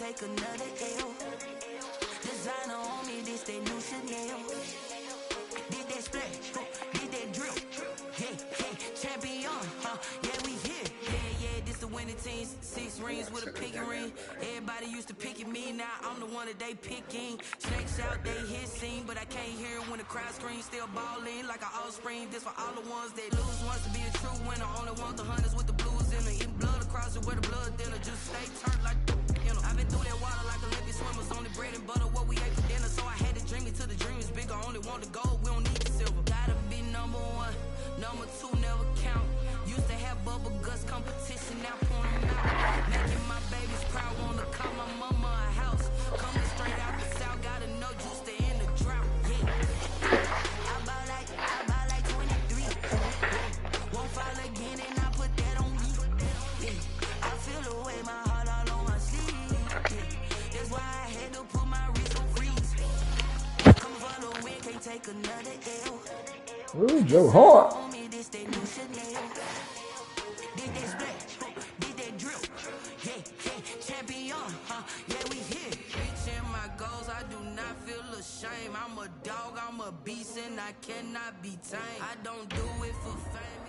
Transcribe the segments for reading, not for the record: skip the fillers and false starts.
take another L. Designer on me, this they new Chanel. Did that splash, did that drip. Champion, yeah, we here. Yeah, this the winning teams. 6 rings with a picking ring. Everybody used to picking me, now I'm the one that they picking. Snakes out, they hit scene, but I can't hear when the crowd screams. Still balling like an offspring. This for all the ones that lose. Wants to be a true winner, only want the hunters with the blues in it. Eating blood across it where the blood thinner. Just stay turned like I've been through that water like Olympic swimmers. Only bread and butter, what we ate for dinner. So I had to dream it till the dream is bigger. Only want the gold, we don't need the silver. Gotta be number 1, number 2 never count. Used to have bubble guts competition, now point them out. Making my babies proud, wanna call my mama a house. Coming straight out the south, gotta know just to end the drought. Yeah, I bought like 23. Won't fall again and I put that on me. Yeah, I feel the way my heart all on my sleeve. Yeah, that's why I had to put my wrist on freeze. Coming for the win, can't take another L. Ooh, Joe Hart. Did that splash, did that drip. Champion, yeah, we here. Reaching my goals, I do not feel ashamed. I'm a dog, I'm a beast, and I cannot be tamed. I don't do it for fame.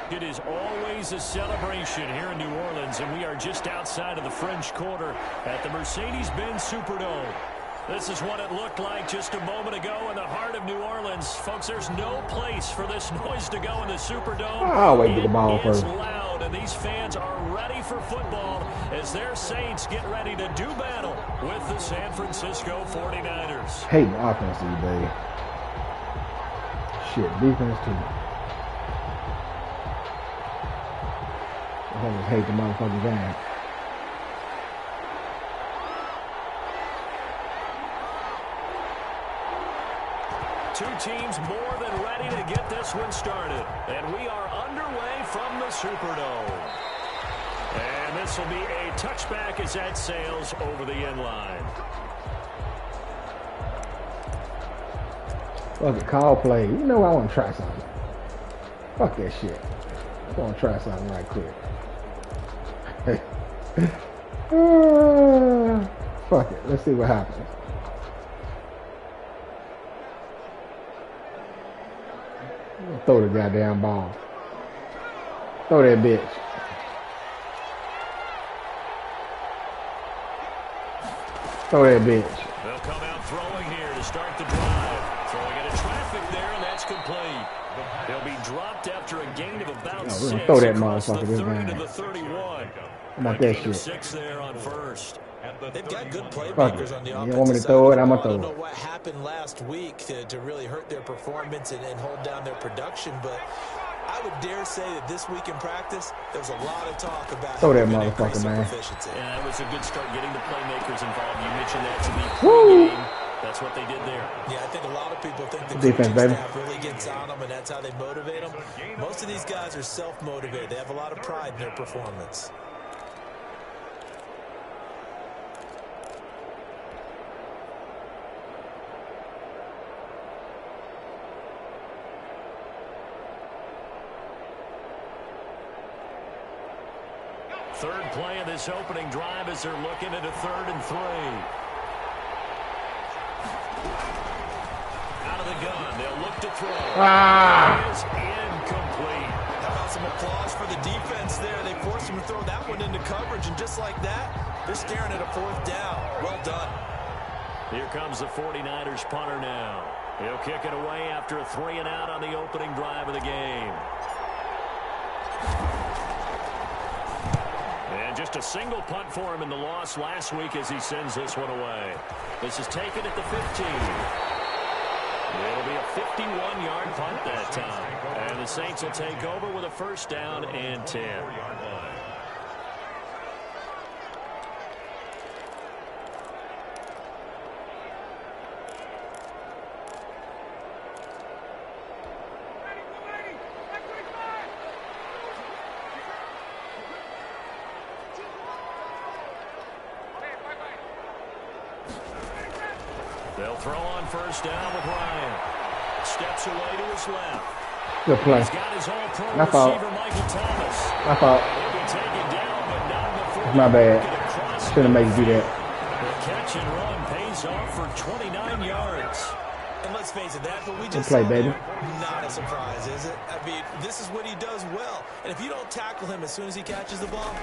It is always a celebration here in New Orleans, and we are just outside of the French Quarter at the Mercedes-Benz Superdome. This is what it looked like just a moment ago in the heart of New Orleans. Folks, there's no place for this noise to go in the Superdome. I'll wait for the ball first. It is loud, and these fans are ready for football as their Saints get ready to do battle with the San Francisco 49ers. Hate the offense these days. Shit, defense too. I just hate the motherfucking game. Two teams more than ready to get this one started. And we are underway from the Superdome. And this will be a touchback as that sails over the end line. Fuck it, call play. You know I want to try something. Fuck that shit. I want to try something right quick. Fuck it. Let's see what happens. Throw the goddamn ball. Throw that bitch. Throw that bitch. They'll come out throwing here to start the drive. Throwing into traffic there, and that's complete. They'll be dropped after a gain of about 6. We're gonna throw that across motherfucker the this 30 to game. the 31. How about that shit? 6 there on first. They've got good playmakers on the offensive side. You want me to throw it? I'm going to throw it. I don't know what happened last week to really hurt their performance and hold down their production, but I would dare say that this week in practice, there was a lot of talk about throw that motherfucker, man. Yeah, that was a good start getting the playmakers involved. You mentioned that to me pre-game. That's what they did there. Yeah, I think a lot of people think the defense, coaching baby. staff really gets on them, and that's how they motivate them. Most of these guys are self-motivated. They have a lot of pride in their performance. Third play of this opening drive as they're looking at a 3rd and 3. Out of the gun, they'll look to throw. It is incomplete. How about some applause for the defense there? They forced him to throw that one into coverage, and just like that, they're staring at a 4th down. Well done. Here comes the 49ers punter now. He'll kick it away after a 3 and out on the opening drive of the game. And just a single punt for him in the loss last week as he sends this one away. This is taken at the 15. It'll be a 51-yard punt that time. And the Saints will take over with a 1st down and 10. They'll throw on 1st down with Ryan. Steps away to his left. Good play. He's got his all-pro My fault. receiver, Michael Thomas. My fault. He'll be taken down, but not My bad. Shouldn't make you do that. The catch and run pays off for 29 yards. And let's face it, that's what we just play, saw baby. there. Not a surprise, is it? I mean, this is what he does well. And if you don't tackle him as soon as he catches the ball,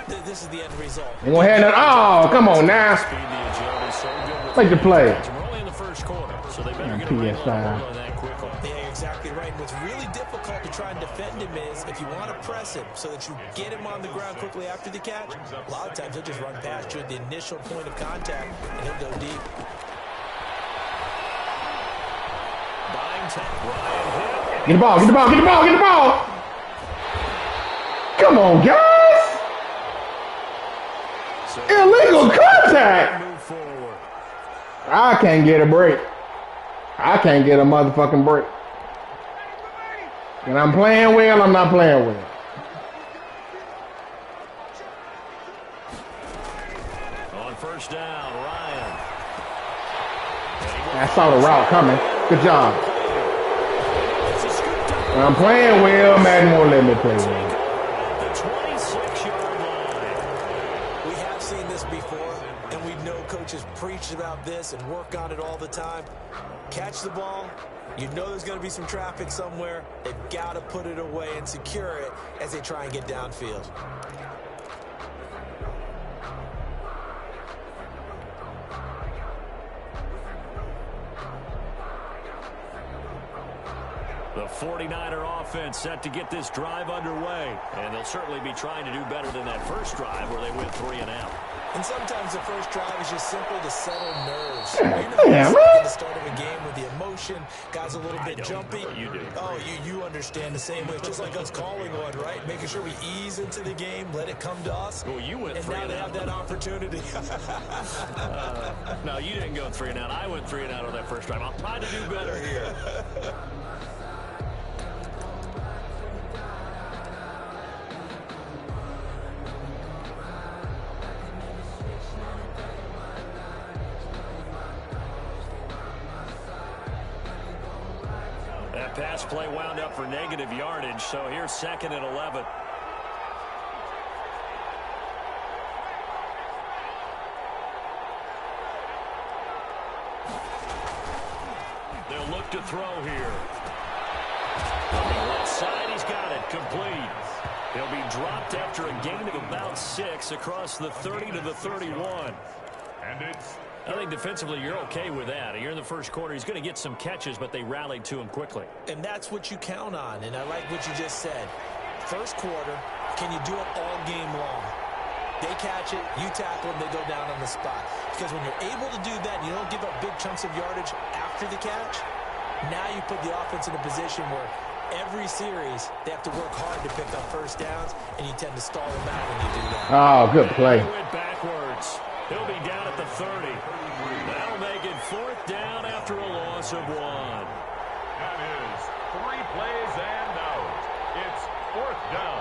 this is the end result. Ain't gonna have none. Oh, come on now. Speed, the agility, so good with Make the play. We're only in the first quarter, so they better get a PS5. hold on that quickly. Yeah, you're exactly right. And what's really difficult to try and defend him is if you want to press him so that you get him on the ground quickly after the catch, a lot of times he'll just run past you at the initial point of contact, and he'll go deep. Get the ball, get the ball, get the ball, get the ball! Come on, guys! Illegal contact! Move forward. I can't get a break. I can't get a motherfucking break. When I'm playing well, I'm not playing well. On first down, Ryan. I saw the route coming. Good job. When I'm playing well, Madden won't let me play well. The 26-yard line. We have seen this before, and we know coaches preach about this and work on it all the time. Catch the ball. You know there's going to be some traffic somewhere. They've got to put it away and secure it as they try and get downfield. The 49er offense set to get this drive underway. And they'll certainly be trying to do better than that first drive where they went 3 and out. And sometimes the first drive is just simple to settle nerves. Yeah, You're not at the start of a game with the emotion, guys a little bit jumpy. You do. Oh, you understand the same way. It's just like us calling one, right? Making sure we ease into the game, let it come to us. Well, you went and 3 now and they out. have that opportunity. No, you didn't go 3 and out. I went 3 and out on that first drive. I'll try to do better here. That pass play wound up for negative yardage, so here's 2nd and 11. They'll look to throw here. On the left side, he's got it, complete. He'll be dropped after a gain of about 6 across the 30 to the 31. And it's I think defensively you're okay with that. You're in the first quarter. He's going to get some catches, but they rallied to him quickly. And that's what you count on, and I like what you just said. First quarter, can you do it all game long? They catch it, you tackle them, they go down on the spot. Because when you're able to do that and you don't give up big chunks of yardage after the catch, now you put the offense in a position where every series they have to work hard to pick up first downs, and you tend to stall them out when you do that. Oh, good play. He went backwards. He'll be down at the 30. That'll make it 4th down after a loss of 1. that is 3 plays and out. It's 4th down.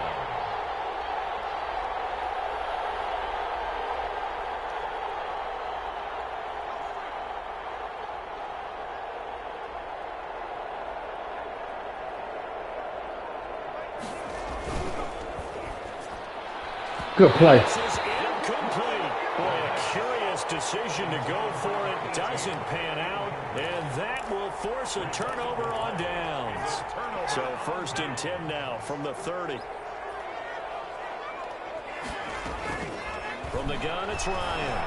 Good play. This is incomplete. Boy, a curious decision to go for it. Doesn't pan out. And that will force a turnover on downs. So 1st and 10 now from the 30. From the gun, it's Ryan.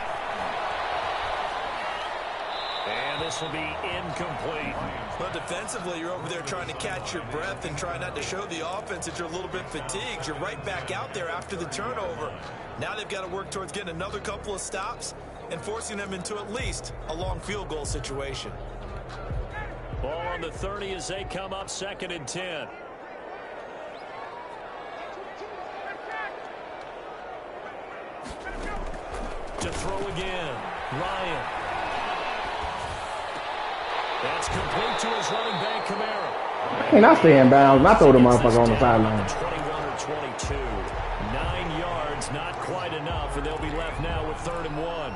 And this will be incomplete. But defensively, you're over there trying to catch your breath and try not to show the offense that you're a little bit fatigued. You're right back out there after the turnover. Now they've got to work towards getting another couple of stops and forcing them into at least a long field goal situation. Ball on the 30 as they come up 2nd and 10. To throw again, Ryan. That's complete to his running back, Kamara. Can't I stay in bounds? I throw the motherfucker on the sideline. 21 or 22. 9 yards, not quite enough, and they'll be left now with 3rd and 1.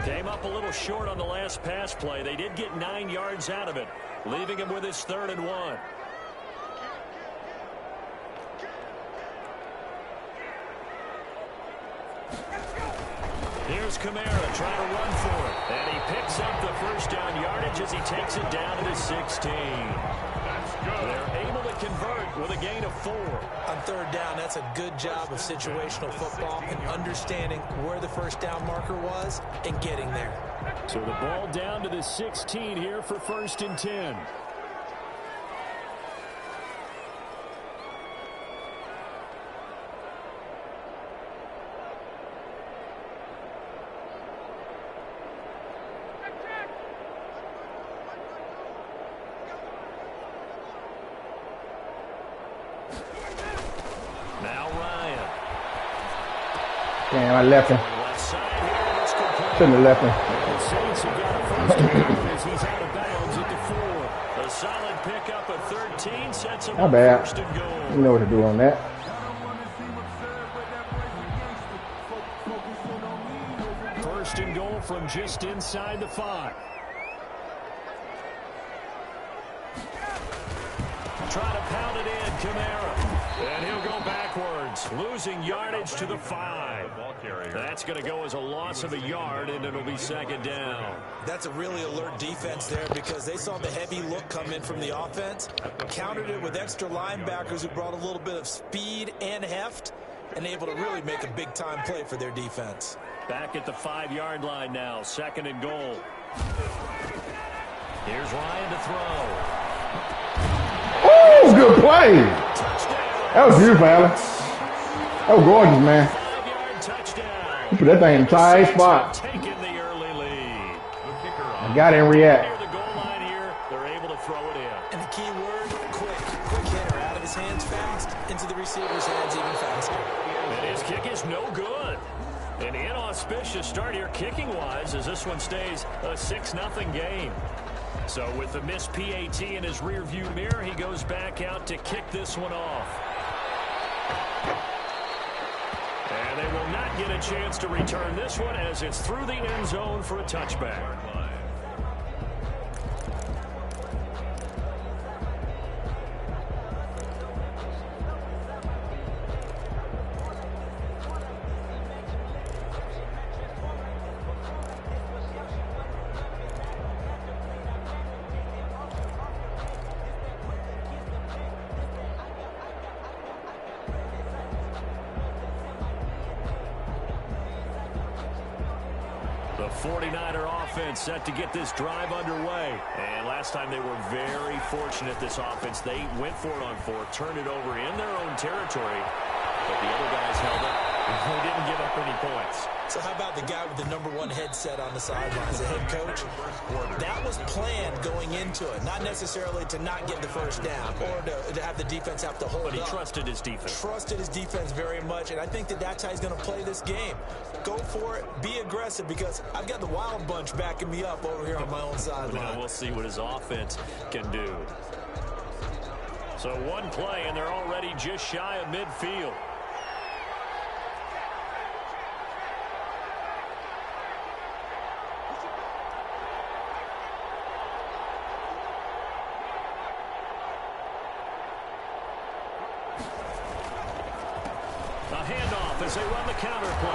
Came up a little short on the last pass play. They did get 9 yards out of it, leaving him with his 3rd and 1. Here's Kamara trying to run for it. And he picks up the first down yardage as he takes it down to the 16. That's good. They're able to convert with a gain of 4. On 3rd down, that's a good job of situational football and understanding where the first down marker was and getting there. So the ball down to the 16 here for 1st and 10. Damn, I left him. Shouldn't have left him. A solid pickup of 13 sets him Not bad. First and goal. You know what to do on that. First and goal from just inside the 5. Trying to pound it in, Kamara. And he'll go backwards, losing yardage to the 5. That's going to go as a loss of a yard, and it'll be 2nd down. That's a really alert defense there because they saw the heavy look come in from the offense, countered it with extra linebackers who brought a little bit of speed and heft, and able to really make a big-time play for their defense. Back at the 5-yard line now, 2nd and goal. Here's Ryan to throw. Oh, good play. That was beautiful, Allen. That was gorgeous, man. 5-yard touchdown. You put that thing in the tight spot. Taking the early lead. I got it and react. Near the goal line here, they're able to throw it in. And the key word, quick. Quick hitter out of his hands fast, into the receiver's hands even faster. And his kick is no good. An inauspicious start here kicking-wise as this one stays a 6-0 game. So with the missed PAT in his rearview mirror, he goes back out to kick this one off. And they will not get a chance to return this one as it's through the end zone for a touchback. The 49er offense set to get this drive underway. And last time they were very fortunate, this offense. They went for it on 4th, turned it over in their own territory. But the other guys held it. They didn't give up any points. So how about the guy with the #1 headset on the sidelines, the head coach? That was planned going into it, not necessarily to not get the first down or to have the defense have to hold up. But he trusted his defense. Trusted his defense very much, and I think that's how he's going to play this game. Go for it, be aggressive, because I've got the Wild Bunch backing me up over here on my own sideline. We'll see what his offense can do. So one play, and they're already just shy of midfield. As they run the counter play.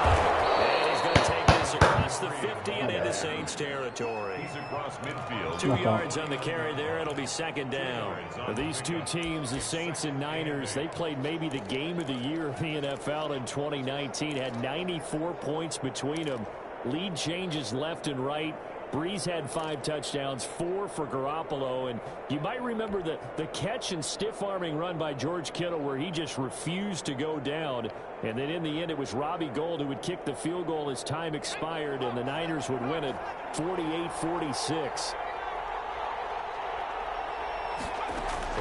And he's going to take this across the 50 and into Saints territory. He's across midfield. 2 yards on the carry there. It'll be 2nd down. Now, these two teams, the Saints and Niners, they played maybe the game of the year of the NFL in 2019. Had 94 points between them. Lead changes left and right. Breeze had 5 touchdowns, 4 for Garoppolo, and you might remember the catch and stiff-arming run by George Kittle where he just refused to go down, and then in the end it was Robbie Gould who would kick the field goal as time expired, and the Niners would win it 48-46.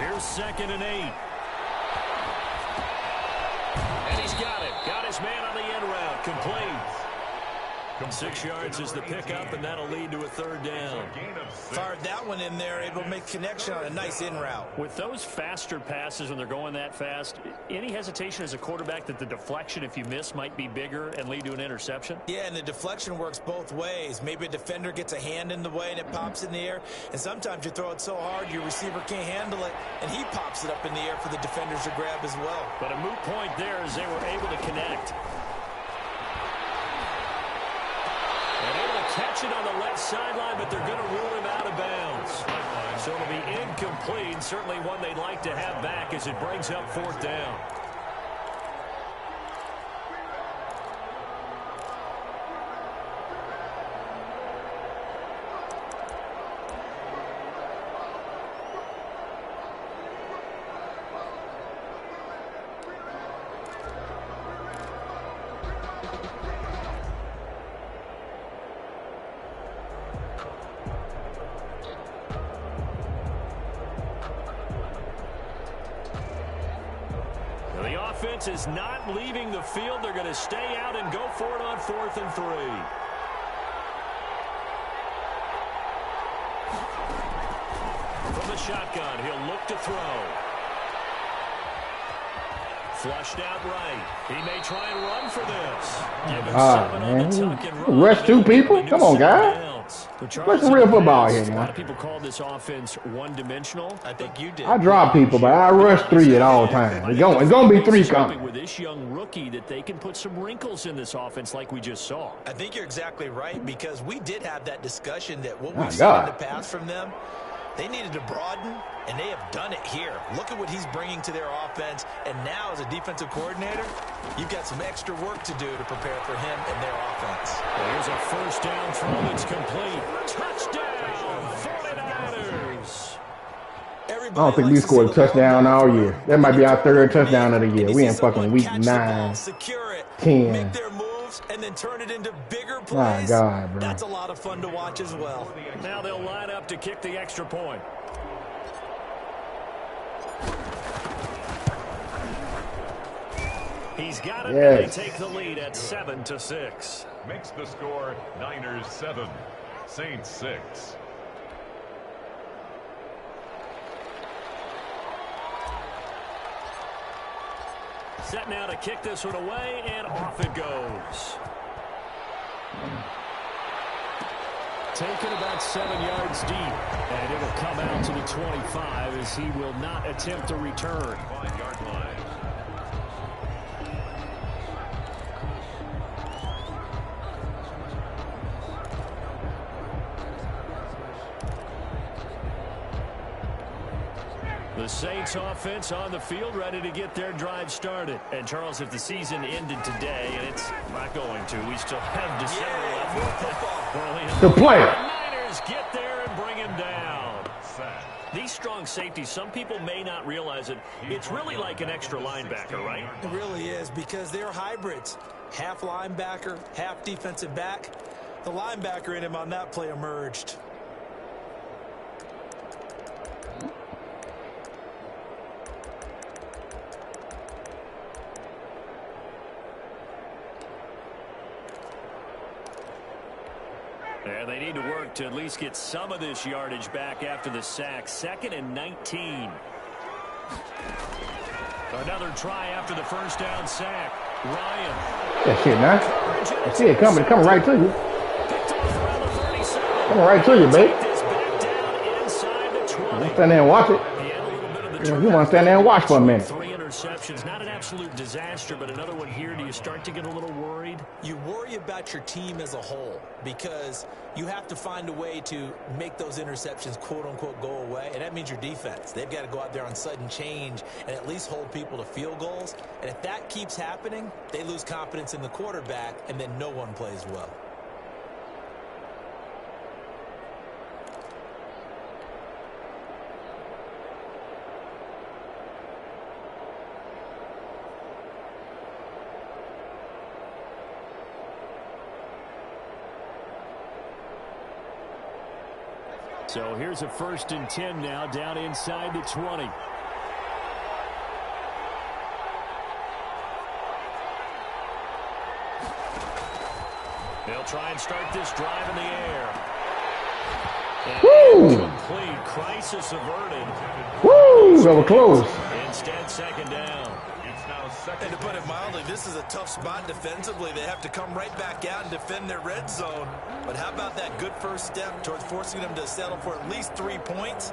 Here's 2nd and 8. And he's got it. Got his man on the end route. Complete. 6 yards is the pickup, and that'll lead to a third down. Fired that one in there, able to make connection on a nice in route. With those faster passes when they're going that fast, any hesitation as a quarterback that the deflection, if you miss, might be bigger and lead to an interception? Yeah, and the deflection works both ways. Maybe a defender gets a hand in the way and it pops in the air, and sometimes you throw it so hard your receiver can't handle it, and he pops it up in the air for the defenders to grab as well. But a moot point there as they were able to connect. And able to catch it on the left sideline, but they're going to rule him out of bounds. So it'll be incomplete. Certainly one they'd like to have back as it brings up fourth down. Offense is not leaving the field. They're going to stay out and go for it on 4th and 3. From the shotgun, he'll look to throw. Flushed out right. He may try and run for this. Man. Rush 2 people? Come on, guys. Play some real football here, man. A lot of people call this offense one-dimensional. I think you did. I drop people, but I rush 3 at all times. It's going to be 3 coming. With this young rookie that they can put some wrinkles in this offense like we just saw. I think you're exactly right, because we did have that discussion that what we've seen in the past from them, they needed to broaden, and they have done it here. Look at what he's bringing to their offense, and now as a defensive coordinator, you've got some extra work to do to prepare for him and their offense. Well, here's a first down throw that's complete. Touchdown, 49ers. I don't think we scored a touchdown all year. That might be our 3rd touchdown of the year. We in fucking week 9, 10. Make their moves and then turn it into bigger plays. My God, bro. That's a lot of fun to watch as well. Now they'll line up to kick the extra point. He's got it, and they take the lead at 7-6. Makes the score Niners 7, Saints 6. Set now to kick this one away, and off it goes. Taken about 7 yards deep, and it'll come out to the 25 as he will not attempt a return. 5-yard line. The Saints offense on the field, ready to get their drive started. And Charles, if the season ended today, and it's not going to, we still have December left. The play. The Niners get there and bring him down. These strong safeties, some people may not realize it. It's really like an extra linebacker, right? It really is, because they're hybrids. Half linebacker, half defensive back. The linebacker in him on that play emerged. And they need to work to at least get some of this yardage back after the sack. 2nd and 19. Another try after the first down sack. Ryan. That shit, man. I see it coming. It's coming right to you. Coming right to you, babe. You stand there and watch it. You want to stand there and watch for a minute. 3 interceptions. Not an absolute disaster, but another one here. Do you start to get a little worried? You worry about your team as a whole, because you have to find a way to make those interceptions, quote-unquote, go away, and that means your defense. They've got to go out there on sudden change and at least hold people to field goals, and if that keeps happening, they lose confidence in the quarterback, and then no one plays well. So here's a 1st and 10 now, down inside the 20. They'll try and start this drive in the air. Woo! Complete crisis averted. Woo! That was close. Instead, second down. It's now second. And to put it mildly, this is a tough spot defensively. They have to come right back out and defend their red zone. But how about that good first step towards forcing them to settle for at least 3 points?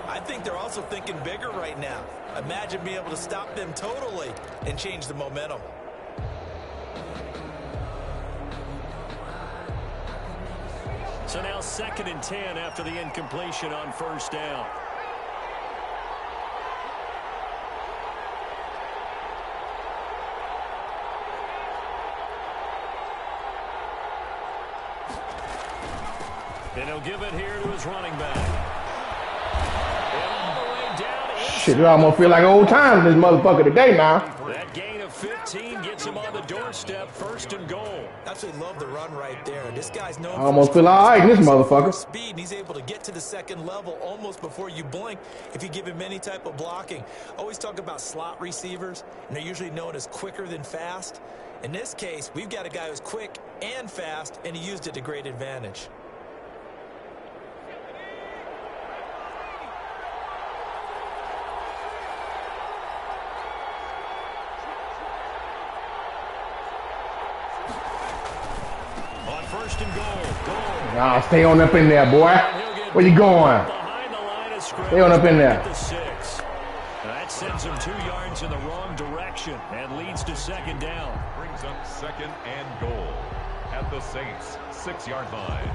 I think they're also thinking bigger right now. Imagine being able to stop them totally and change the momentum. So now 2nd and 10 after the incompletion on first down. And he'll give it here to his running back. And all the way down. Shit, it almost feel like old times this motherfucker today now. That gain of 15 gets him on the doorstep, 1st and goal. Absolutely love the run right there. This guy's known I almost feel all right in this motherfucker. speed, and he's able to get to the second level almost before you blink if you give him any type of blocking. Always talk about slot receivers, and they're usually known as quicker than fast. In this case, we've got a guy who's quick and fast, and he used it to great advantage. On 1st and goal. Nah, stay on up in there, boy. Where you going? Behind the line of scrimmage. Stay on up in there. At the 6. That sends him 2 yards in the wrong direction and leads to 2nd down. Brings up 2nd and goal at the Saints' 6-yard line.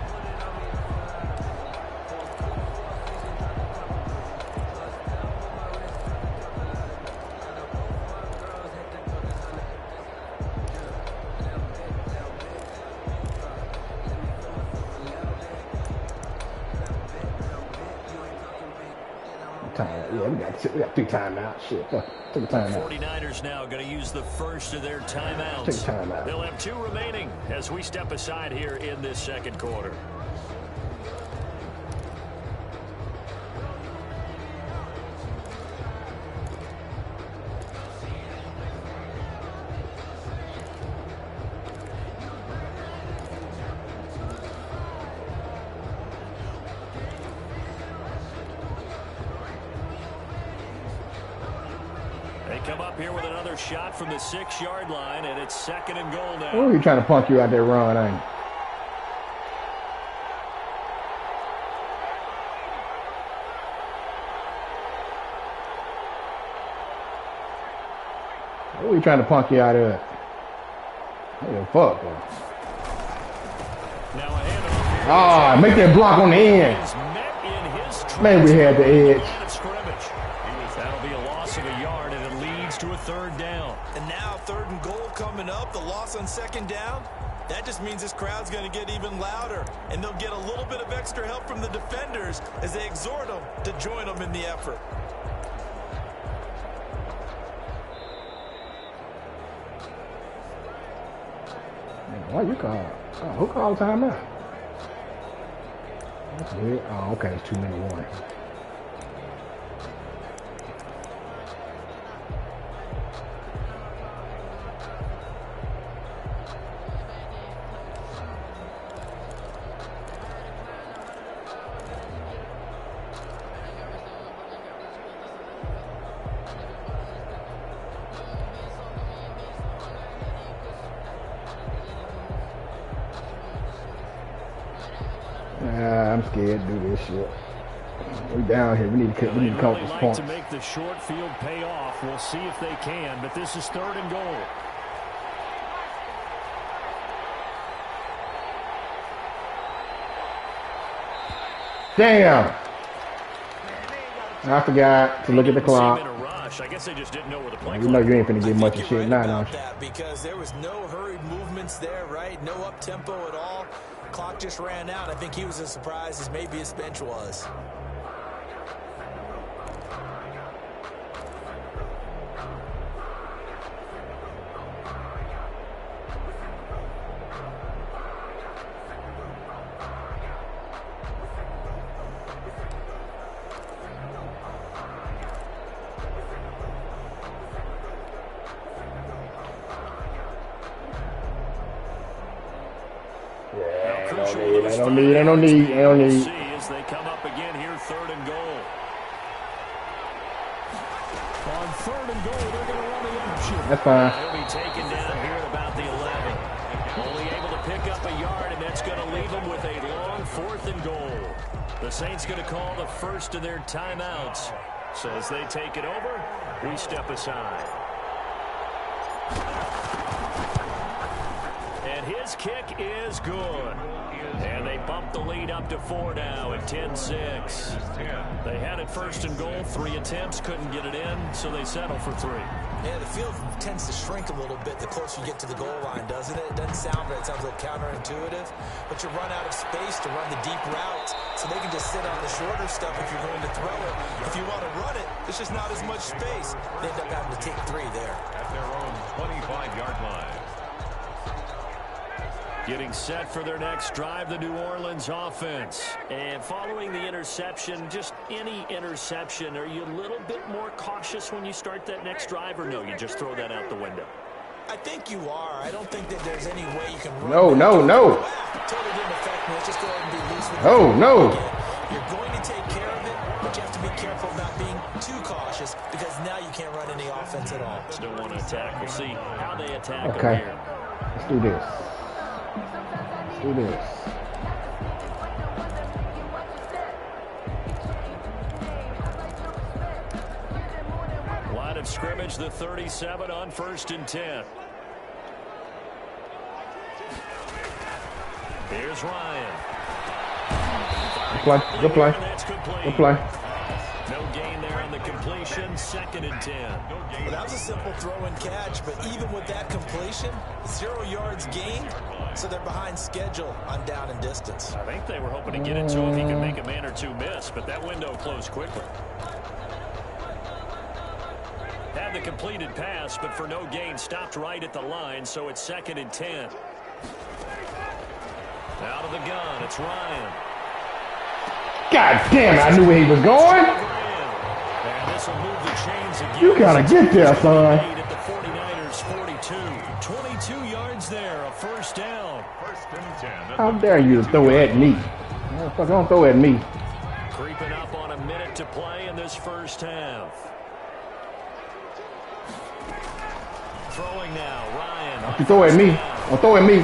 Yeah, we got 3 timeouts. Shit, fuck. Take a timeout. 49ers now going to use the first of their timeouts. Take a timeout. They'll have 2 remaining as we step aside here in this 2nd quarter. They come up here with another shot from the 6-yard line, and it's 2nd and goal now. Oh, he trying to punk you out there run, ain't he? Oh, he trying to punk you out of it. Oh, fuck, bro. Now a handoff here. Ah, make that block on the end. He's met in his Man, we had the edge. line of scrimmage. That'll be a loss of a yard, and it leads to a 3rd down. And now 3rd and goal coming up, the loss on 2nd down. That just means this crowd's going to get even louder, and they'll get a little bit of extra help from the defenders as they exhort them to join them in the effort. Why you call? Oh, who called timeout? That's weird. Oh, okay, it's 2 minute warning. I'm scared to do this shit. We down here. We need to come up with points. To make the short field pay off. We'll see if they can, but this is 3rd and goal. Damn. I forgot to look at the clock. I guess they just didn't know where the play. You know you ain't finna get much of shit now, About don't you? that because there was no hurried movements there, right? No up tempo at all. Clock just ran out. I think he was as surprised as maybe his bench was. Yeah, How crucial ain't those no need, ain't no need, ain't no we'll need. see as they come up again here, 3rd and goal. On 3rd and goal, they're going to run the option. That's fine. He'll be taken down here at about the 11. Only able to pick up a yard, and that's going to leave him with a long 4th and goal. The Saints going to call the first of their timeouts. So as they take it over, we step aside. And his kick is good. And they bump the lead up to 4 now at 10-6. They had it 1st and goal, 3 attempts, couldn't get it in, so they settle for 3. Yeah, the field tends to shrink a little bit the closer you get to the goal line, doesn't it? It doesn't sound right. It sounds a little counterintuitive. But you run out of space to run the deep routes, so they can just sit on the shorter stuff if you're going to throw it. If you want to run it, there's just not as much space. They end up having to take 3 there. At their own 25-yard line. Getting set for their next drive, the New Orleans offense. And following the interception, just any interception, are you a little bit more cautious when you start that next drive, or no, you just throw that out the window? I think you are. I don't think that there's any way you can run. No. Totally didn't affect me. Let's just go ahead and be loose with it. No. You're going to take care of it, but you have to be careful about being too cautious because now you can't run any offense at all. Still want to attack. We'll see how they attack Okay. them here. Let's do this. Do this. Line of scrimmage, the 37 on 1st and 10. Here's Ryan. Good play. Good play. No gain there on the completion, 2nd and 10. Well, that was a simple throw and catch, but even with that completion, 0 yards gained, so they're behind schedule on down and distance. I think they were hoping to get it to him. He could make a man or 2 miss, but that window closed quickly. Had the completed pass, but for no gain, stopped right at the line, so it's 2nd and 10. Out of the gun, it's Ryan. God damn it, I knew where he was going. And this will move the chains again. You gotta get there, son. At the 49ers 42. 22 yards there, a 1st down. 1st and 10. How dare you throw it at me? Motherfucker, don't throw it at me. Creeping up on a minute to play in this 1st half. Throwing now, Ryan. You throw it at me. Don't throw it at me.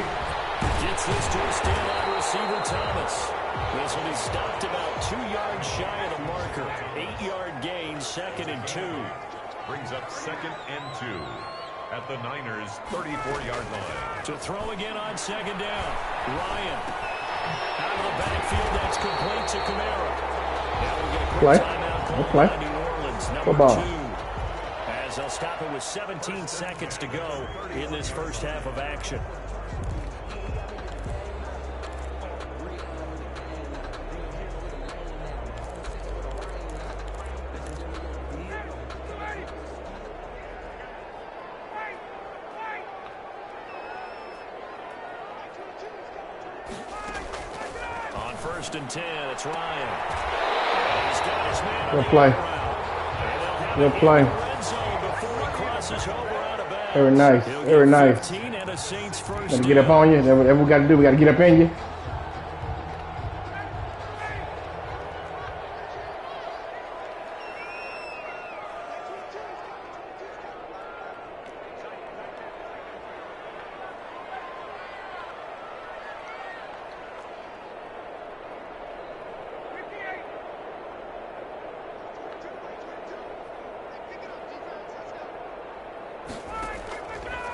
Gets this to a standout receiver, Thomas. This will be stopped about 2 yards shy of the marker. 8-yard gain, 2nd and 2. Brings up 2nd and 2 at the Niners' 34-yard line. To throw again on 2nd down. Ryan. Out of the backfield, that's complete to Kamara. Now we'll get a quick timeout called by New Orleans, number 2. As they'll stop it with 17 seconds to go in this 1st half of action. On 1st and 10, it's Ryan. And he's got his man. Good play. Good play. Very nice. Very nice. Gotta get up on you. That's what we gotta do. We gotta get up in you.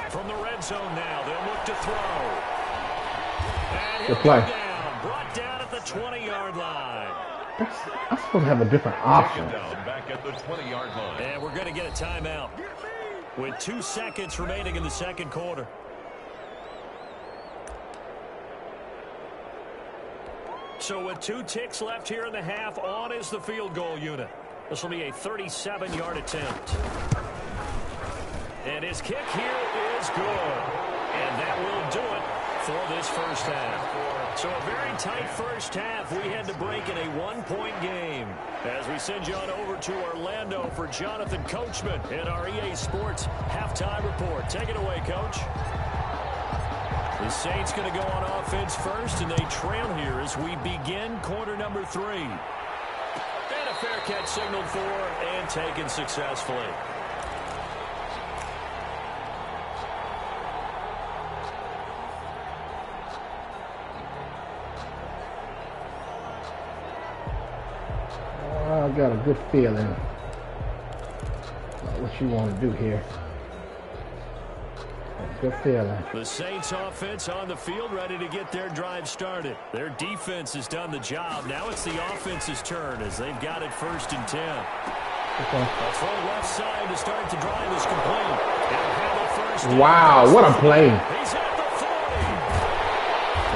From the red zone now, they'll look to throw. And Good play. Brought down at the 20-yard line. I'm supposed to have a different option. Down back at the 20-yard line. And we're going to get a timeout with 2 seconds remaining in the 2nd quarter. So with 2 ticks left here in the half, on is the field goal unit. This will be a 37-yard attempt. And his kick here is good. And that will do it for this 1st half. So a very tight 1st half. We had to break in a 1-point game. As we send you on over to Orlando for Jonathan Coachman in our EA Sports Halftime Report. Take it away, Coach. The Saints going to go on offense first, and they trail here as we begin quarter number 3. And a fair catch signaled for and taken successfully. I got a good feeling about what you want to do here. Good feeling. The Saints offense on the field, ready to get their drive started. Their defense has done the job. Now it's the offense's turn as they've got it 1st and 10. Okay. A throw left side to start the drive is complete. They'll have it 1st. Wow, what a play. He's at the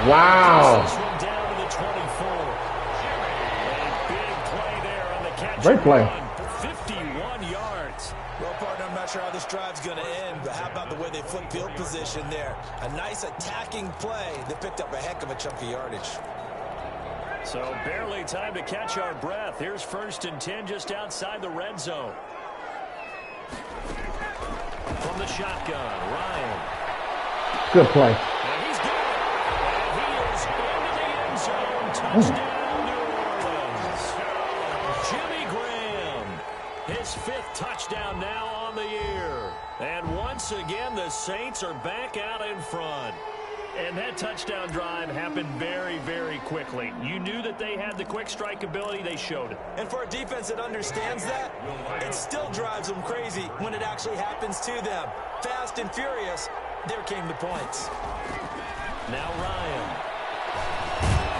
40. Wow. This one down to the 24. A big play there on the catch. Great play. 51 yards. Well, partner, I'm not sure how this drive's going to end, but how about the way they flip field position there? A nice attacking play that picked up a heck of a chunk of yardage. So barely time to catch our breath. Here's 1st and 10 just outside the red zone. From the shotgun, Ryan. Good play. And he's got it. And he is into the end zone. Touchdown, New Orleans. Jimmy Graham. His 5th touchdown now on the year. And once again, the Saints are back out in front. And that touchdown drive happened very, very quickly. You knew that they had the quick strike ability. They showed it. And for a defense that understands that, it still drives them crazy when it actually happens to them. Fast and furious, there came the points. Now Ryan.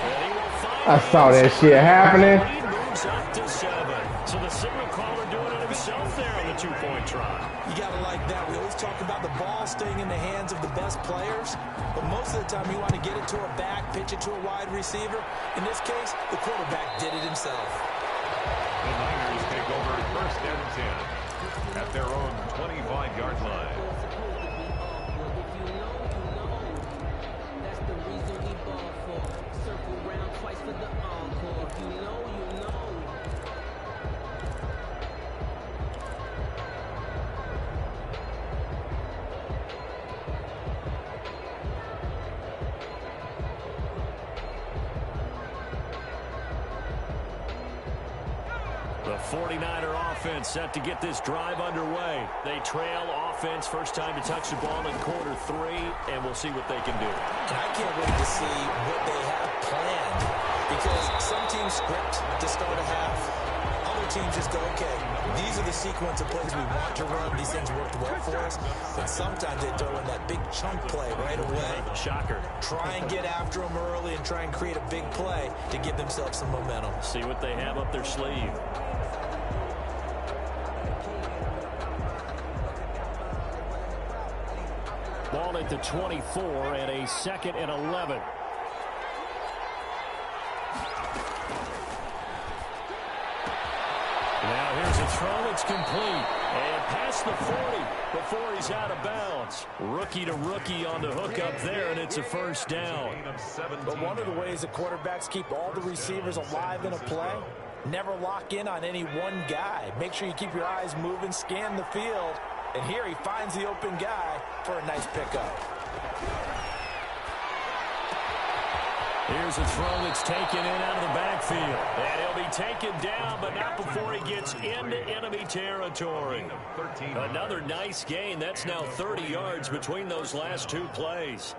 And he will find I saw that shit happening. He moves up to 7. So the signal caller doing it himself there on the 2-point try. You got to like that. We always talk about the ball staying in the hands of the best players, but most of the time you want to get it to a back, pitch it to a wide receiver. In this case, the quarterback did it himself. The Niners take over 1st and 10 at their own 25-yard line. The 49er offense set to get this drive underway. They trail offense, first time to touch the ball in quarter 3, and we'll see what they can do. And I can't wait to see what they have planned, because some teams script to start a half. Other teams just go, okay, these are the sequence of plays we want to run. These things worked well for us. But sometimes they throw in that big chunk play right away. Shocker. Try and get after them early and try and create a big play to give themselves some momentum. See what they have up their sleeve. Ball at the 24 and a 2nd and 11. Now here's a throw. It's complete. And past the 40 before he's out of bounds. Rookie to rookie on the hook up there, and it's a 1st down. But one of the ways that quarterbacks keep all the receivers alive in a play, never lock in on any one guy. Make sure you keep your eyes moving, scan the field. And here he finds the open guy for a nice pickup. Here's a throw that's taken in out of the backfield. And he'll be taken down, but not before he gets into enemy territory. Another nice gain. That's now 30 yards between those last 2 plays.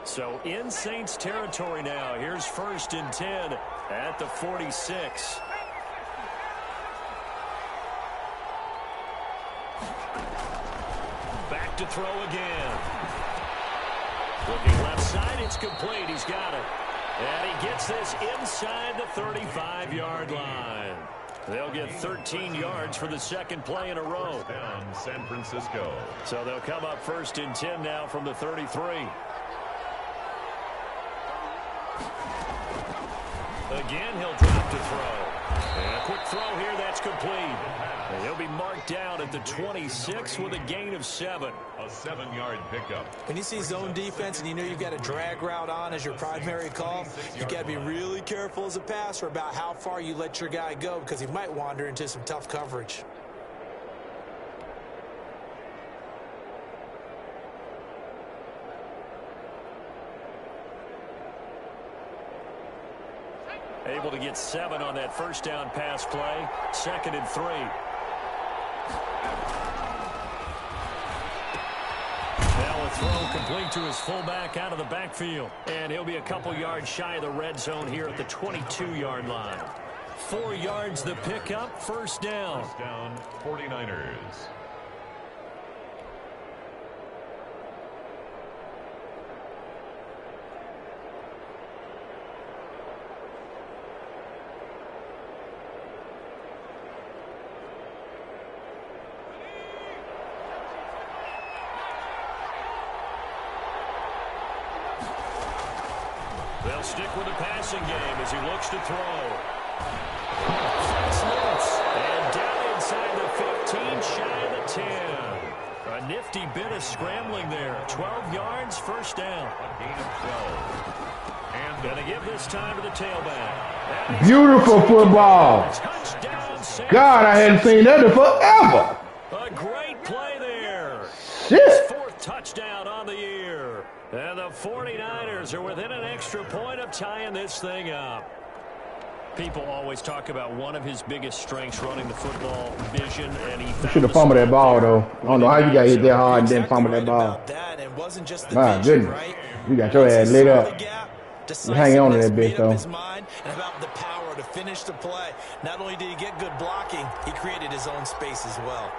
So in Saints territory now. Here's 1st and 10 at the 46. Back to throw again. Looking left side, it's complete. He's got it. And he gets this inside the 35-yard line. They'll get 13 yards for the 2nd play in a row. Down San Francisco. So they'll come up 1st and 10 now from the 33. Again, he'll drop to throw. And a quick throw here, that's complete. And he'll be marked down at the 26 with a gain of 7. A 7-yard pickup. When you see zone defense and you know you've got a drag route on as your primary call, you've got to be really careful as a passer about how far you let your guy go, because he might wander into some tough coverage. Able to get 7 on that first down pass play. 2nd and 3. Now a throw complete to his fullback out of the backfield. And he'll be a couple yards shy of the red zone here at the 22-yard line. 4 yards the pickup, first down. First down, 49ers. They'll stick with the passing game as he looks to throw. And down inside the 15, shy of the 10. A nifty bit of scrambling there. 12 yards, first down. A gain of 12. And going to give this time to the tailback. Beautiful football. Touchdown. God, I hadn't seen that in forever. A great play there. Shit. 4th touchdown on the year. And the 49ers are within an extra point of tying this thing up. People always talk about one of his biggest strengths running the football, vision, and he should have fumbled that ball, though. I don't know how you got hit that hard and then fumble that ball. My goodness. You got your ass lit up. You hang on to that bitch, though. And about the power to finish the play. Not only did he get good blocking, he created his own space as well.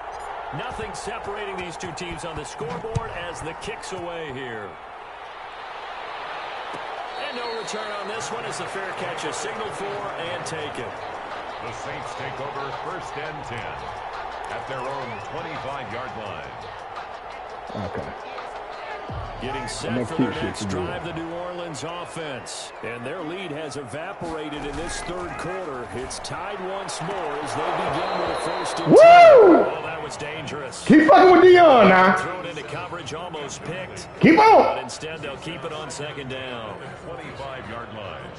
Nothing separating these two teams on the scoreboard as the kick's away here. And no return on this one as the fair catch is signaled for and taken. the Saints take over 1st and 10 at their own 25-yard line. Okay. Getting set for their next drive, the New Orleans offense. And their lead has evaporated in this 3rd quarter. It's tied once more as they begin with a 1st and 10. Oh, that was dangerous. Keep fucking with Dion now. Thrown into coverage, almost picked. Keep on. But instead, they'll keep it on 2nd down. 25-yard line.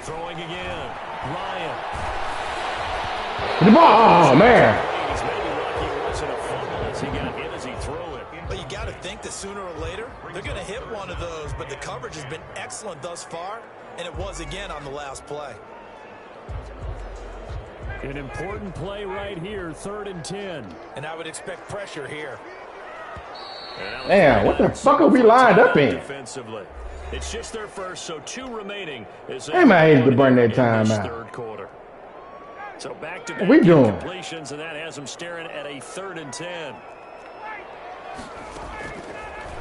Throwing again. Ryan. The ball. Oh, man. He's maybe lucky it wasn't a fumble as he got hit as he threw it. But you got to think that sooner or later, they're going to hit one of those. But the coverage has been excellent thus far, and it was again on the last play. An important play right here, 3rd and 10. And I would expect pressure here. Damn, what the fuck are we lined up in? Defensively. It's just their first, so 2 remaining. They might have to burn that time out. 3rd quarter. So back-to-back What we doing? completions, and that has them staring at a 3rd and 10.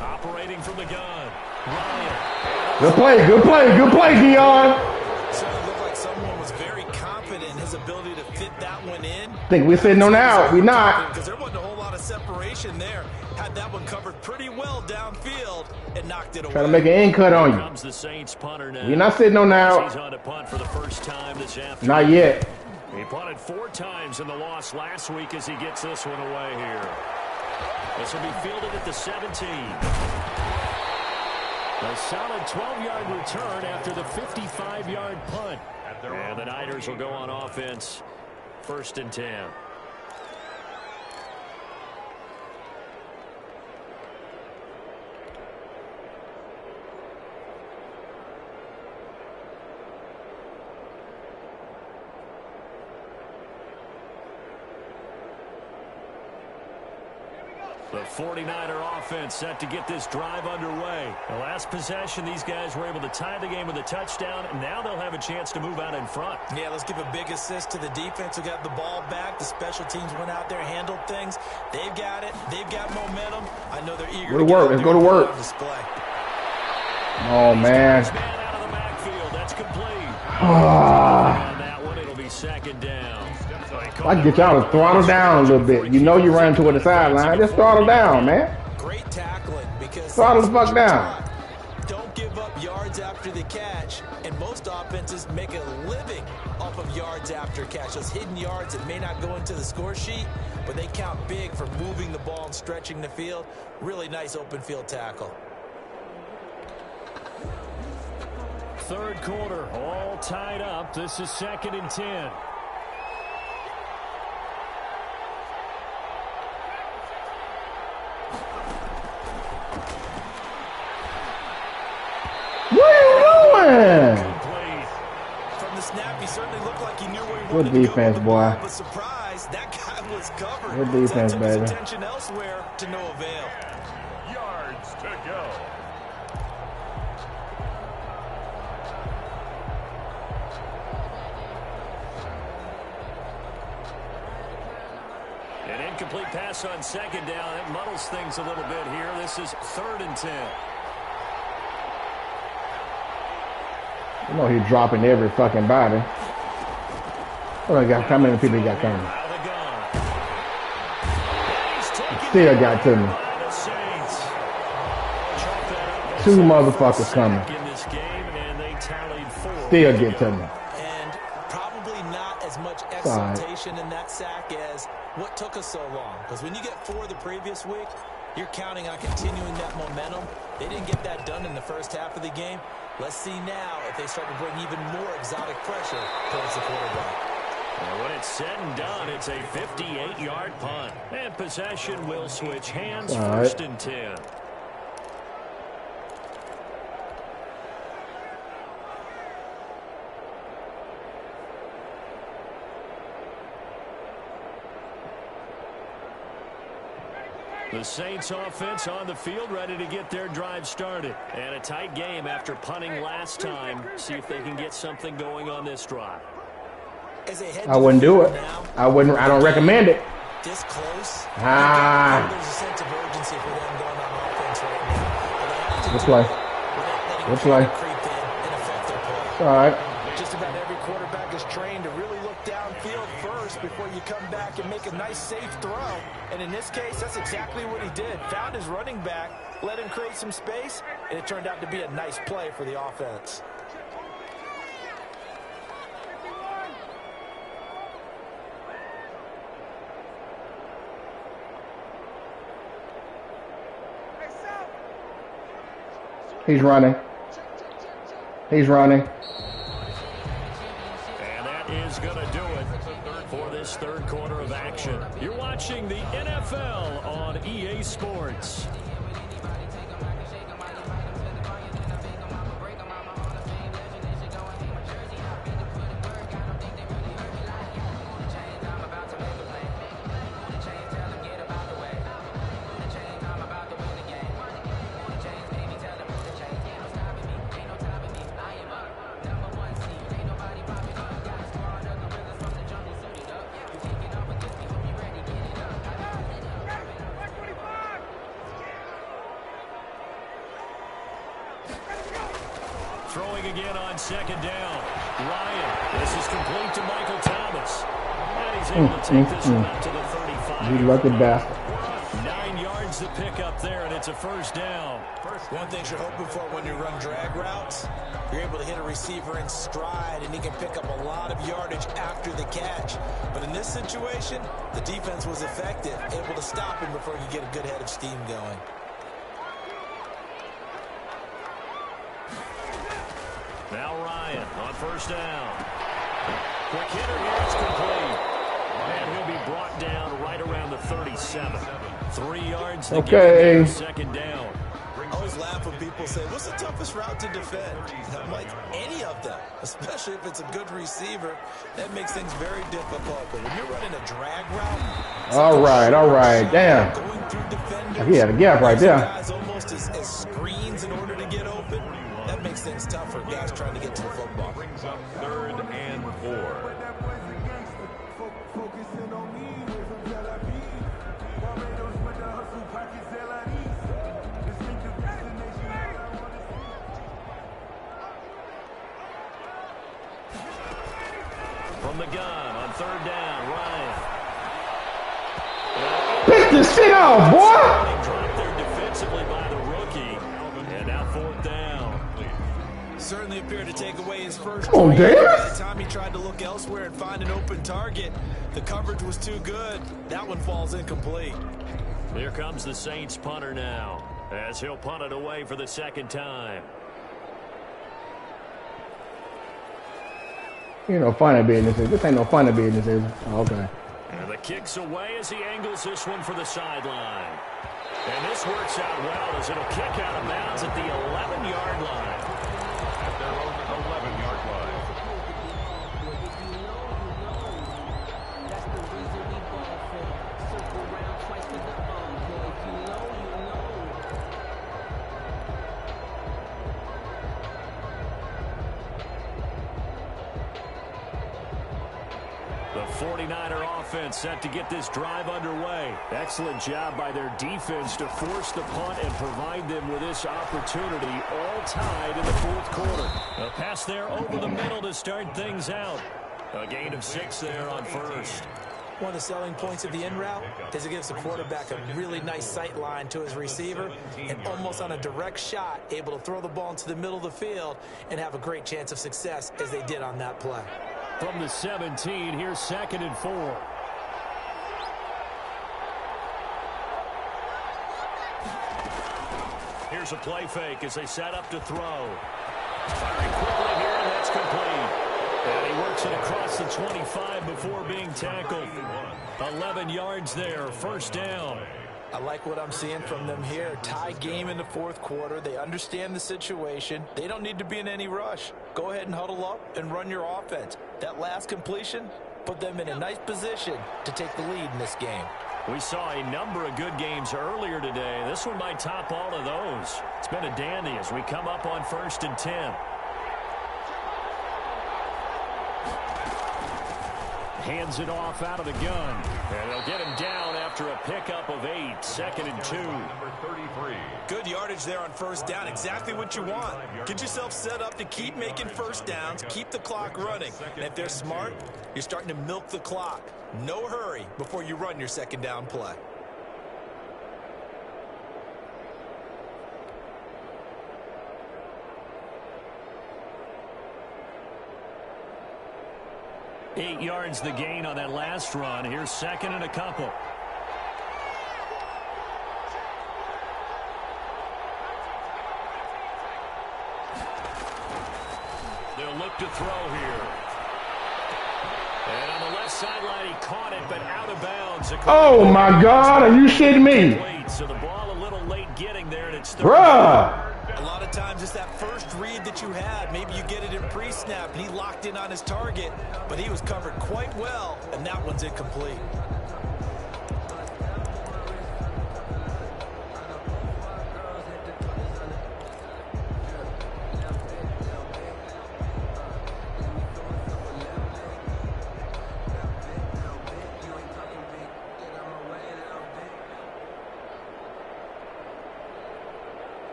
Operating from the gun. Ryan. Good play, good play, good play, Dion. Certainly looked like someone was very confident in his ability to fit that one in. Think we're sitting on out. We not. Because there wasn't a whole lot of separation there. Had that one covered pretty well downfield and knocked it away. Trying to make an in cut on you. Comes the Saints punter now. We're not sitting on out. He's on to punt for the first time this afternoon. Not yet. He punted 4 times in the loss last week as he gets this one away here. This will be fielded at the 17. A solid 12-yard return after the 55-yard punt. And the Niners will go on offense. 1st and 10. The 49er offense set to get this drive underway. The last possession, these guys were able to tie the game with a touchdown, and now they'll have a chance to move out in front. Yeah, let's give a big assist to the defense who got the ball back. The special teams went out there, handled things. They've got it. They've got momentum. I know they're eager to work. Let's go to work. Display. Oh, man. Man out of the backfield. That's complete. Ah. On that one, it'll be 2nd down. I can get y'all to throttle down a little bit. You know you run toward the sideline. Just throttle down, man. Great tackling because Throttle the fuck down. Don't give up yards after the catch, and most offenses make a living off of yards after catch. Those hidden yards that may not go into the score sheet, but they count big for moving the ball and stretching the field. Really nice open field tackle. 3rd quarter, all tied up. This is 2nd and 10. the snap, he certainly looked like he knew where he wanted to go with the ball, but surprise, that guy was covered. Good defense, took baby. his attention elsewhere to no avail. Yards to go. An incomplete pass on second down. That muddles things a little bit here. This is 3rd and 10. You know he's dropping every fucking body. How many people he got coming? Still got to me. 2 motherfuckers coming. Still get to me. And probably not as much exultation in that sack as what took us so long. Because when you get 4 the previous week, you're counting on continuing that momentum. They didn't get that done in the first half of the game. Let's see now if they start to bring even more exotic pressure towards the quarterback. And when it's said and done, it's a 58-yard punt. And possession will switch hands. 1st and 10. The Saints offense on the field, ready to get their drive started. And a tight game after punting last time. See if they can get something going on this drive. I wouldn't do it. I don't recommend it. This close. Ah. There's a sense of urgency for them going on offense right now. This way. This way. All right. Just about every quarterback is trained to really look downfield first before you come back and make a nice safe throw. And in this case, that's exactly what he did. Found his running back, let him create some space, and it turned out to be a nice play for the offense. He's running. He's running. And that is going to do it for this 3rd quarter of action. You're watching the NFL on EA Sports. Throwing again on 2nd down. Ryan, this is complete to Michael Thomas. And he's able to take this one up to the 35. You lucky bastard. 9 yards to pick up there, and it's a 1st down. One thing you're hoping for when you run drag routes, you're able to hit a receiver in stride, and he can pick up a lot of yardage after the catch. But in this situation, the defense was effective, able to stop him before you get a good head of steam going. Now Ryan on 1st down. Quick hitter here, it's complete. And he'll be brought down right around the 37. 3 yards to get 2nd down. I always laugh when people say, what's the toughest route to defend? I'm like, any of them, especially if it's a good receiver. That makes things very difficult. But when you're running a drag route, all right, damn. Going through defenders, He had a gap right there. Guys almost as screens in order to get open. That makes things tough for guys trying to get to the football. Brings up 3rd and 4. From the gun on 3rd down, Ryan. Pick this shit off, boy! Dropped there defensively by the rookie. And now 4th down. Certainly appeared to take away his first. Come on, Dan. By the time he tried to look elsewhere and find an open target, the coverage was too good. That one falls incomplete. Here comes the Saints punter now, as he'll punt it away for the 2nd time. You know, funny business. This ain't no funny business, is it? Oh, okay. And the kick's away as he angles this one for the sideline. And this works out well as it'll kick out of bounds at the 11-yard line. At their own 11-yard line. The 49er offense set to get this drive underway. Excellent job by their defense to force the punt and provide them with this opportunity, all tied in the fourth quarter. A pass there over the middle to start things out. A gain of 6 there on first. One of the selling points of the in route is it gives the quarterback a really nice sight line to his receiver and almost on a direct shot able to throw the ball into the middle of the field and have a great chance of success as they did on that play. From the 17, here's 2nd and 4. Here's a play fake as they set up to throw. Firing quickly here, and that's complete. And he works it across the 25 before being tackled. 11 yards there, first down. I like what I'm seeing from them here. Tie game in the fourth quarter. They understand the situation. They don't need to be in any rush. Go ahead and huddle up and run your offense. That last completion put them in a nice position to take the lead in this game. We saw a number of good games earlier today. This one might top all of those. It's been a dandy as we come up on 1st and 10. Hands it off out of the gun. And they'll get him down after a pickup of 8. 2nd and 2. Number 33. Good yardage there on first down. Exactly what you want. Get yourself set up to keep making first downs. Keep the clock running. And if they're smart, you're starting to milk the clock. No hurry before you run your second down play. Eight yards the gain on that last run. Here's 2nd and a couple. They'll look to throw here. And on the left sideline, he caught it, but out of bounds. Oh, my God. Are you shitting me? So the ball a little late getting there, and it's third. Bruh. A lot of times it's that first read that you had. Maybe you get it in pre-snap, and he locked in on his target, but he was covered quite well, and that one's incomplete.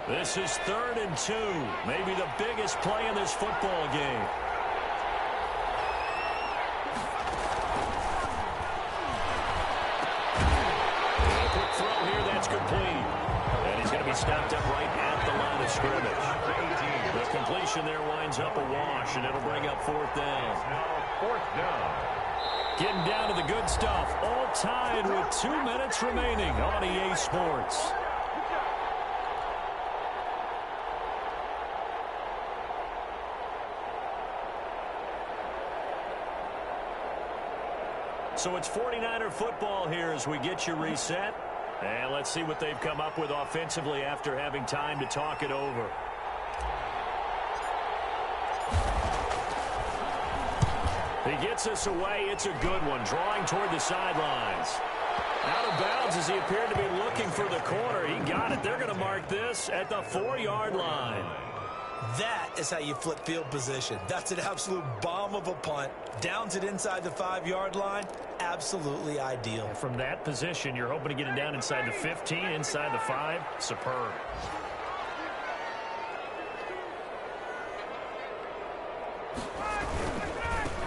This is 3rd and 2. Maybe the biggest play in this football game. A quick throw here, that's complete. And he's going to be stopped up right at the line of scrimmage. The completion there winds up a wash, and it'll bring up 4th down. Fourth down. Getting down to the good stuff. All tied with 2 minutes remaining on EA Sports. So it's 49er football here as we get you reset. And let's see what they've come up with offensively after having time to talk it over. He gets us away. It's a good one. Drawing toward the sidelines. Out of bounds as he appeared to be looking for the corner. He got it. They're going to mark this at the 4-yard line. That is how you flip field position. That's an absolute bomb of a punt. Downs it inside the 5-yard line. Absolutely ideal. From that position, you're hoping to get it down inside the 15, inside the 5. Superb.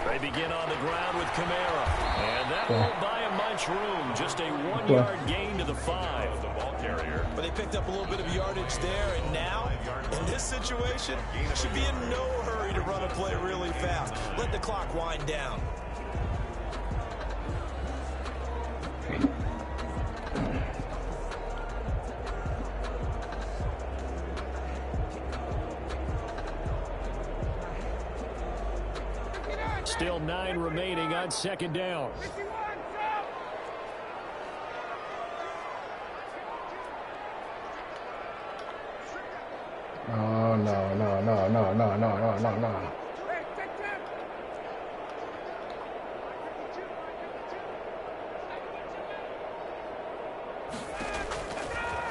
They begin on the ground with Kamara. And that won't buy him much room. Just a 1-yard gain to the 5. The ball carrier. But they picked up a little bit of yardage there, and now, in this situation, should be in no hurry to run a play really fast. Let the clock wind down. Still 9 remaining on 2nd down. Oh, no.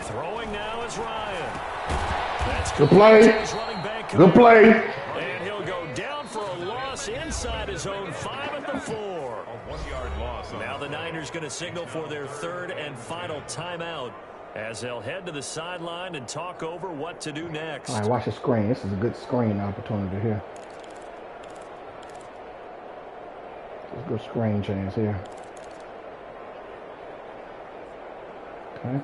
Throwing now is Ryan. That's good play. Good play. And he'll go down for a loss pass inside his own 5 at the 4. A 1-yard loss. Now the Niners going to signal for their third and final timeout as they'll head to the sideline and talk over what to do next. All right, watch the screen. This is a good screen opportunity here. Let's go screen chance here. Okay.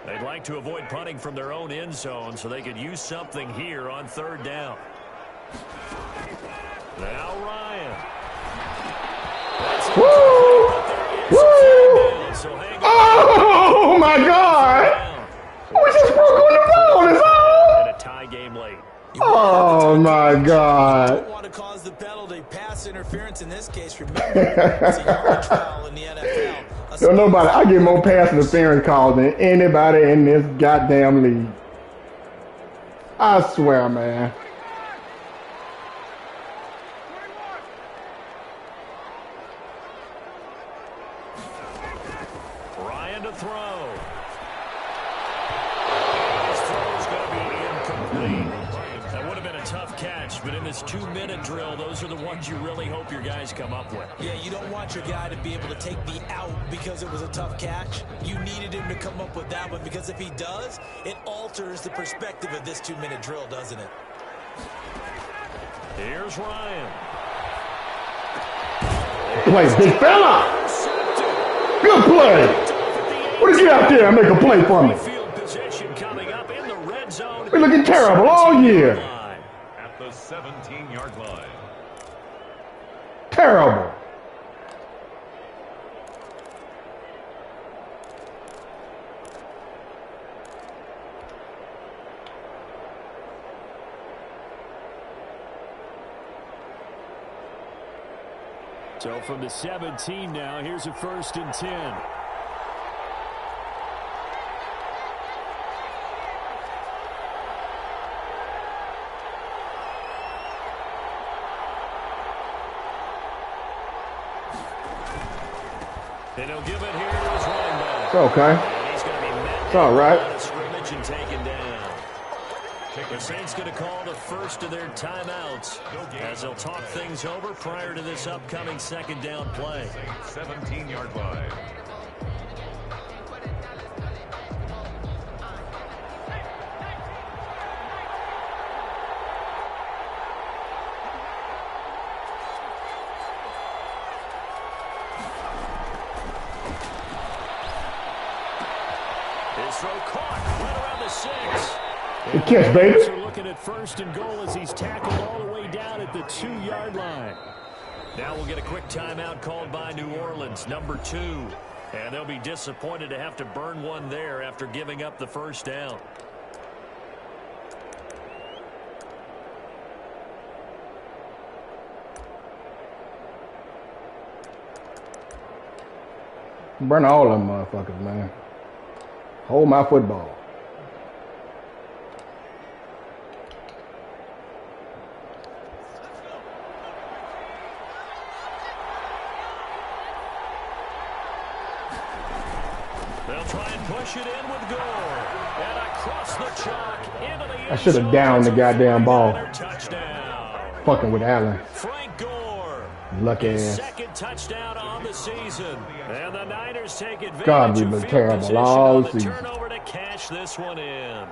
They'd like to avoid punting from their own end zone so they could use something here on third down. Now Ryan. Woo! Woo! Oh my God! We just broke on the ball. It's all. And a tie game late. Oh my God! Don't want to cause the penalty. Pass interference in this case. Remember, it's a yard foul in the NFL. Yo, nobody. I get more pass interference calls than anybody in this goddamn league. I swear, man. Ryan to throw. His throw's going to be incomplete. That would have been a tough catch, but in this 2-minute drill, those are the ones you really hope your guys come up with. Yeah, you don't want your guy to be able to take the out because it was a tough catch. You needed him to come up with that one because if he does, it alters the perspective of this 2-minute drill, doesn't it? Here's Ryan. Play, big fella. Good play. What did you out there and make a play for me? Field position coming up in the red zone. We're looking terrible all year. At the 17-yard line. Terrible. So from the 17 now, here's a 1st and 10. And he'll give it here to his running back. It's okay. And he's going to be met It's all right. out of scrimmage and taken down. The Saints going to call the first of their timeouts as they'll talk things over prior to this upcoming 2nd down play. 17-yard line. His throw caught right around the 6. Good catch, baby. Are looking at 1st and goal as he's tackled all the way down at the 2-yard line. Now we'll get a quick timeout called by New Orleans, number 2. And they'll be disappointed to have to burn one there after giving up the 1st down. Burn all them motherfuckers, man. Hold my football. They'll try and push it in with Gore. And across the chalk into the end I should have zone. downed the goddamn ball. Touchdown. Fucking with Allen. Frank Gore. Lucky His ass. 2nd touchdown on the season. And the Niners take advantage God, we've of been field terrible position all on the season. turnover to cash this one in.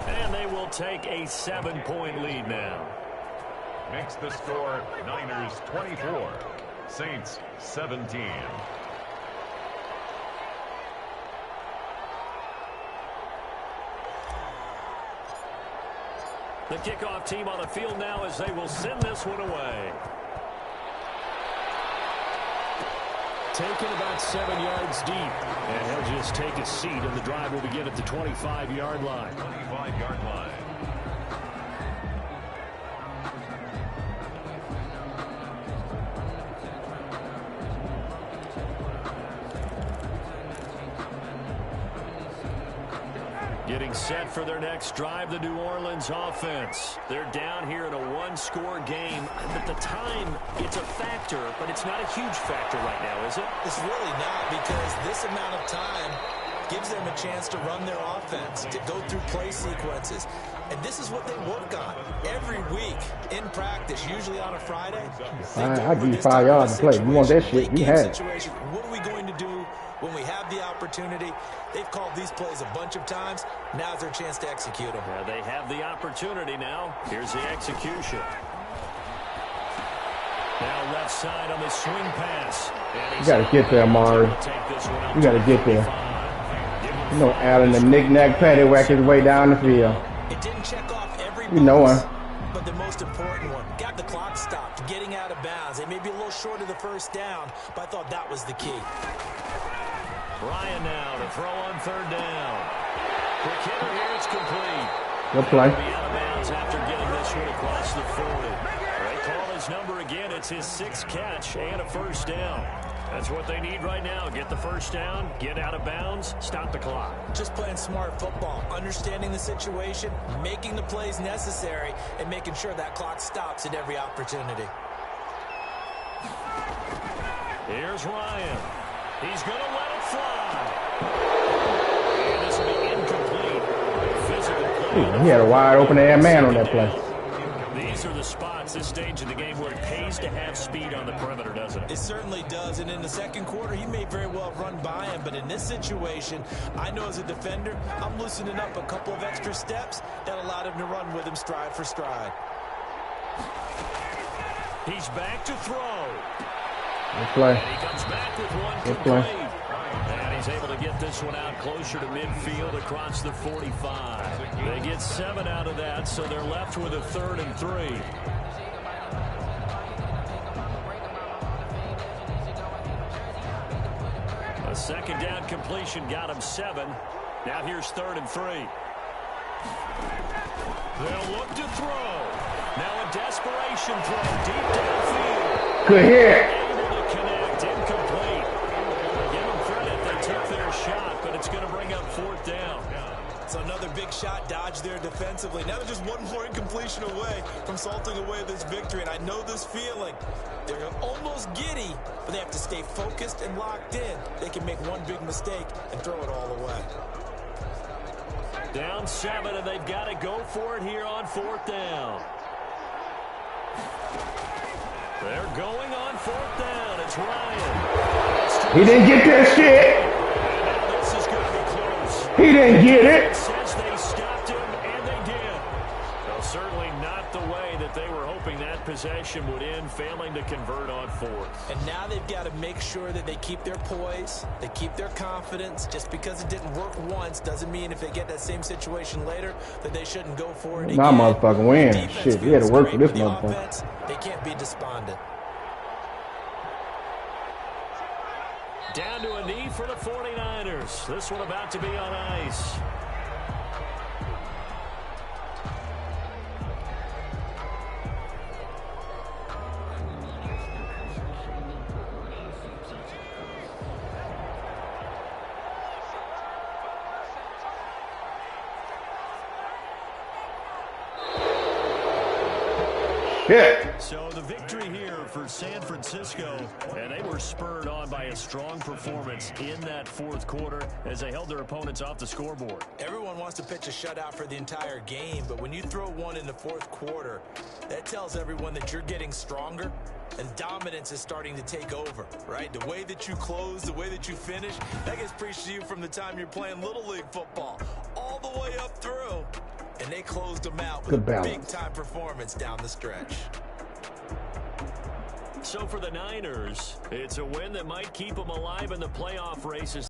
And they will take a 7-point lead now. Makes the score Niners 24. Saints 17. The kickoff team on the field now as they will send this one away. Taken about 7 yards deep. And he'll just take a seat, and the drive will begin at the 25-yard line. 25-yard line. Getting Getting set for their next drive, the New Orleans offense. They're down here in a one-score game. At the time, it's a factor, but it's not a huge factor right now, is it? It's really not, because this amount of time gives them a chance to run their offense, to go through play sequences. And this is what they work on every week in practice, usually on a Friday. I give you 5 yards to play. You want that shit, you have it. What are we going to do when we have the opportunity? They've called these plays a bunch of times. Now's their chance to execute them. Yeah, they have the opportunity now. Here's the execution. Now left side on the swing pass. You got to get there, Mari. You got to get there. You know, Allen, the knick-knack, paddywhack his way down the field. It didn't check off every box, you know him. but the most important one. Got the clock stopped, getting out of bounds. They may be a little short of the first down, but I thought that was the key. Ryan now to throw on third down. Quick hitter here, it's complete. Good play. Be out of bounds after getting this one across the 40. They call his number again. It's his 6th catch and a first down. That's what they need right now. Get the first down, get out of bounds, stop the clock. Just playing smart football, understanding the situation, making the plays necessary, and making sure that clock stops at every opportunity. Here's Ryan. He's going to let it fly. And this will be incomplete. Physical play. He had a wide open air man on that play. These are the spots, this stage of the game, where it pays to have speed on the perimeter, doesn't it? It certainly does, and in the second quarter, he may very well run by him, but in this situation, I know as a defender, I'm loosening up a couple of extra steps that allowed him to run with him stride for stride. He's back to throw. Good play. And he comes back with one Good complete. play. And he's able to get this one out closer to midfield across the 45. They get 7 out of that, so they're left with a 3rd and 3. A second down completion got him 7. Now here's 3rd and 3. They'll look to throw. Now a desperation throw deep downfield. Good hit. Able to connect, incomplete. Give them credit, they took their shot, but it's going to bring up 4th down. So another big shot dodged there defensively. Now they're just one more incompletion away from salting away this victory, and I know this feeling. They're almost giddy, but they have to stay focused and locked in. They can make one big mistake and throw it all away. Down 7, and they've got to go for it here on 4th down. They're going on 4th down. It's Ryan. He didn't get that shit. And now this is going to be close. He didn't get It it. says they stopped him, and they did. Well, certainly not the way that they were hoping that possession would end, failing to convert on 4th. And now they've got to make sure that they keep their poise, they keep their confidence. Just because it didn't work once doesn't mean if they get that same situation later that they shouldn't go for it again. My motherfucking win. Shit, we had to work for this motherfucker. Offense, they can't be despondent. Down to a knee for the 49ers. This one about to be on ice. Shit. So the victory here for San Francisco, and they were spurred on by a strong performance in that 4th quarter as they held their opponents off the scoreboard. Everyone wants to pitch a shutout for the entire game, but when you throw one in the 4th quarter, that tells everyone that you're getting stronger and dominance is starting to take over, right? The way that you close, the way that you finish, that gets preached to you from the time you're playing Little League football all the way up through. And they closed them out with a big-time performance down the stretch. So for the Niners, it's a win that might keep them alive in the playoff races.